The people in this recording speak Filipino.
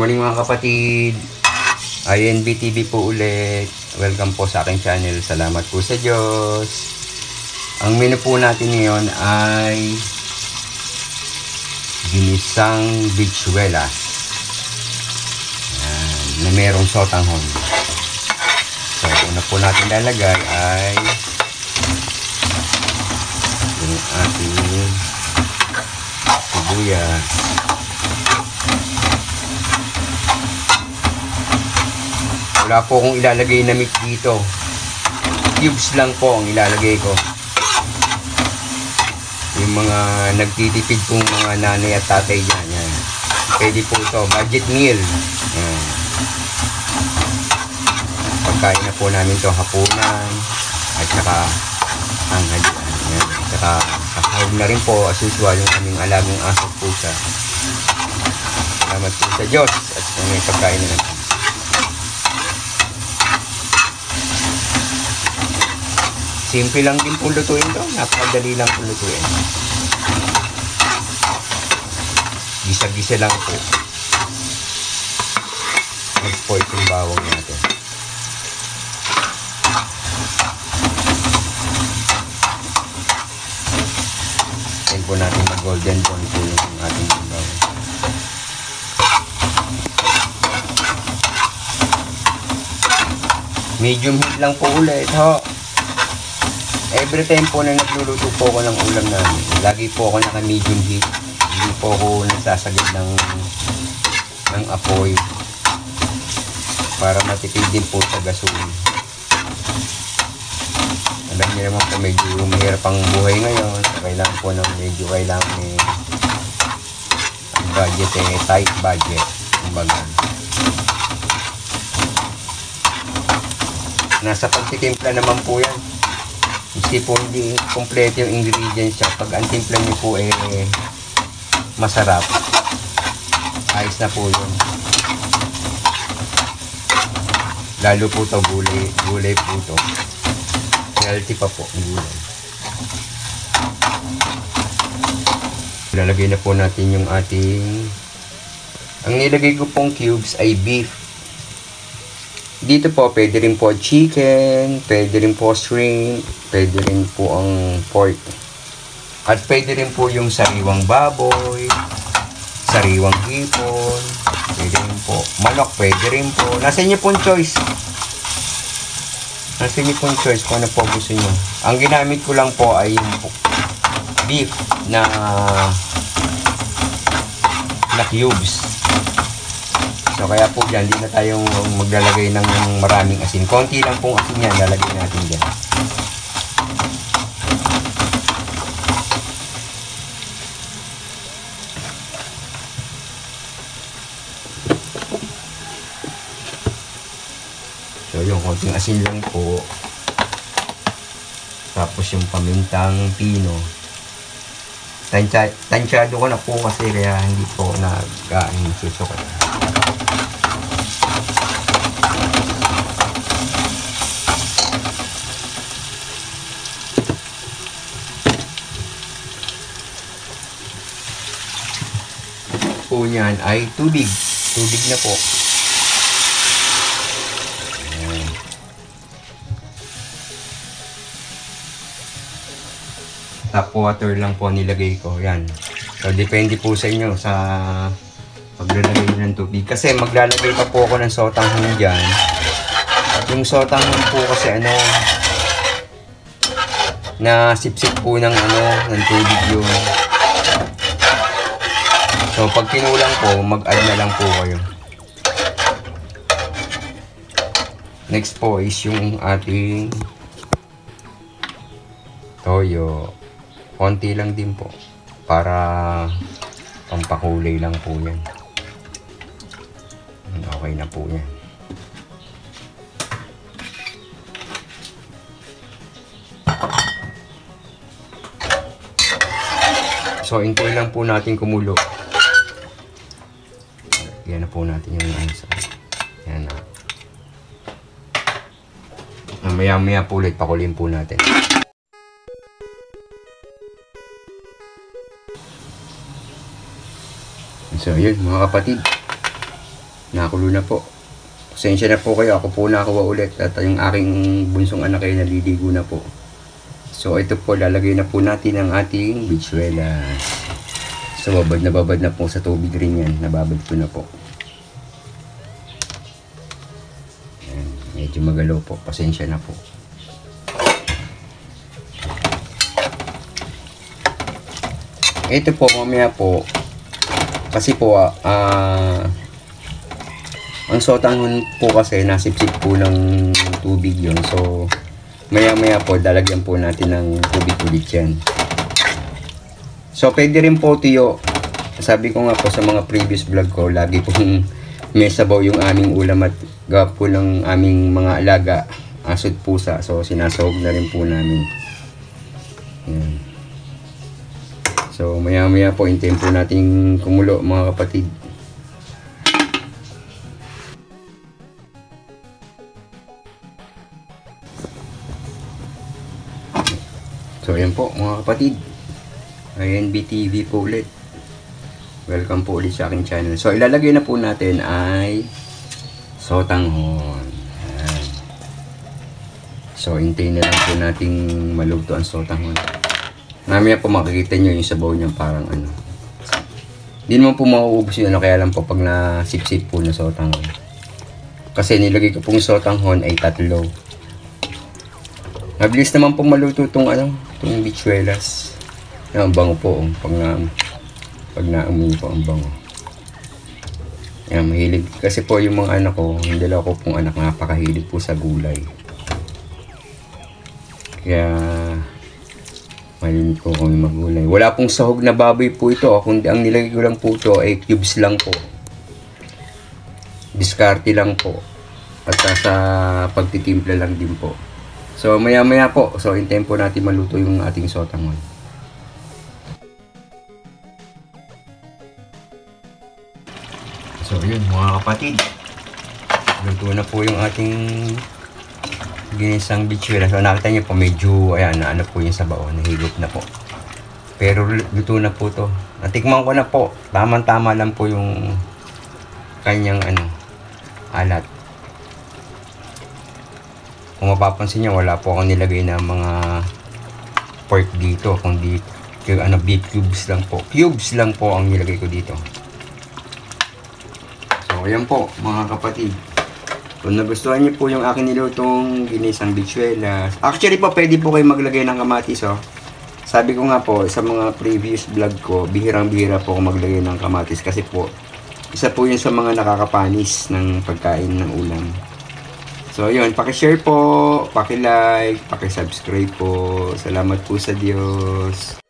morning mga kapatid. INB TV po ulit. Welcome po sa aking channel. Salamat po sa Diyos. Ang menu po natin ngayon ay ginisang bichuelas. Na merong sotanghon. So, una po natin lalagay ay yung ating sibuyas. Wala po akong ilalagay na meat dito. Cubes lang po ang ilalagay ko. Yung mga nagtitipid pong mga nanay at tatay dyan. Yan. Pwede po ito. Budget meal. Yan. Pagkain na po namin ito hapunan. At saka tanghalian. Yan. At saka kasahog na rin po as usual yung aming alagang aso pusa. Salamat po sa Diyos. At may pagkain na natin. Simple lang din po lutuin ito. Napakadali lang po lutuin. Gisa-gisa lang po. Mag-spoil yung bawang natin. Then po natin mag-golden brown po yung ating bawang. Medium heat lang po ulit, ho. Every time po na nagluluto po ako ng ulam namin, lagi po ako naka-medium heat. Hindi po ako nagsasagad ng apoy para matipid din po sa gasolina. Alam niyo naman po medyo mahirap ang buhay ngayon. Kailangan po ng medyo ang budget tight budget. Kumbaga. Nasa pagtitimpla naman po yan. Kasi po hindi kompleto yung ingredients siya. Pag ang timpla niyo po masarap, ayos na po yun. Lalo po ito gulay po ito. Healthy pa po ang gulay. Lalagay na po natin yung ating, ang nilagay ko pong cubes ay beef. Dito po, pwede rin po chicken, pwede rin po shrimp, pwede rin po ang pork. At pwede rin po yung sariwang baboy, sariwang hipon, pwede rin po. Manok, pwede rin po. Nasa inyo pong choice. Nasa inyo pong choice kung ano po gusto nyo. Ang ginamit ko lang po ay yung beef na cubes. So, kaya po dyan, hindi na tayong maglalagay ng maraming asin. Konti lang pong asin yan, lalagay natin dyan. So, yung konting asin lang po. Tapos yung pamintang pino. Tansyado ko na po kasi kaya hindi po nag-susukat. Po niyan ay tubig na po. Ayan. Tap water lang po nilagay ko. Yan. So depende po sa inyo sa paglalagay ng tubig kasi maglalagay pa po ako ng sotanghon diyan. At yung sotanghon po kasi na sipsip po ng tubig yung. So, pag kinulang po, mag-add na lang po kayo. Next po is yung ating toyo. Konti lang din po. Para pampakulay lang po yan. Okay na po yan. So, hintayin lang po natin kumulo. Yan na po natin yung isa. Yan na. Maya-maya po ulit, pakulin po natin. So, yun mga kapatid. Nakulo na po. Pasensya na po kayo, ako po nakawa ulit at yung aking bunsong anak ay naliligo na po. So ito po, lalagay na po natin ang ating bichuelas. So babad na po sa tubig rin yan, nababad ko na po. Ayan, medyo magalaw po, pasensya na po. Ito po, mamaya po, kasi po, ang sotanghon po kasi nasipsip po ng tubig yun. So, maya po, dalagyan po natin ng tubig ulit yan. So, pwede rin po tiyo. Sabi ko nga po sa mga previous vlog ko, lagi pong may sabaw yung aming ulam at gawa po ng aming mga alaga, aso at pusa. So, sinasawag na rin po namin. Yan. So, maya po, hintayin po natin kumulo mga kapatid. So, ayan po mga kapatid. INBTV po ulit. Welcome po ulit sa aking channel. So, ilalagay na po natin ay sotanghon. Ayan. So, hintayin na lang po nating maluto ang sotanghon. Mamaya po makikita nyo yung sabaw niya parang ano. Hindi naman po mauubos yun, kaya lang po pag nasipsip po na sotanghon. Kasi nilagay ko pong sotanghon ay 3. Mabilis naman po maluto itong itong bichuelas. Ang bango po, pag naamoy po ang bango. Yan, mahilig. Kasi po yung mga anak ko, yung dalawa ko pong anak, napakahilig po sa gulay. Kaya mahilig po kami magulay. Wala pong sahog na baboy po ito. Kundi ang nilagay ko lang po ito ay cubes lang po. Diskarte lang po. At sa pagtitimpla lang din po. So maya po. So hintayin po natin maluto yung ating sotanghon. So yun mga kapatid. Luto na po yung ating ginisang bichuelas. So nakita niyo po medyo ayan na po yung sabaw, nahigop na po. Pero luto na po to. Natikman ko na po. Tamang-tama lang po yung kanyang alat. Kung mapapansin niyo, wala po akong nilagay na mga pork dito, kundi beef cubes lang po. Cubes lang po ang nilagay ko dito. So ayan po mga kapatid. Kung nagustuhan niyo po yung akin nilutong ginisang bichuelas. Actually po, pwede po kayo maglagay ng kamatis, oh. Sabi ko nga po, sa mga previous vlog ko, bihirang-bihira po ako maglagay ng kamatis. Kasi po, isa po yun sa mga nakakapanis ng pagkain ng ulam. So, yun. Paki-share po, paki-like, paki-subscribe po. Salamat po sa Diyos.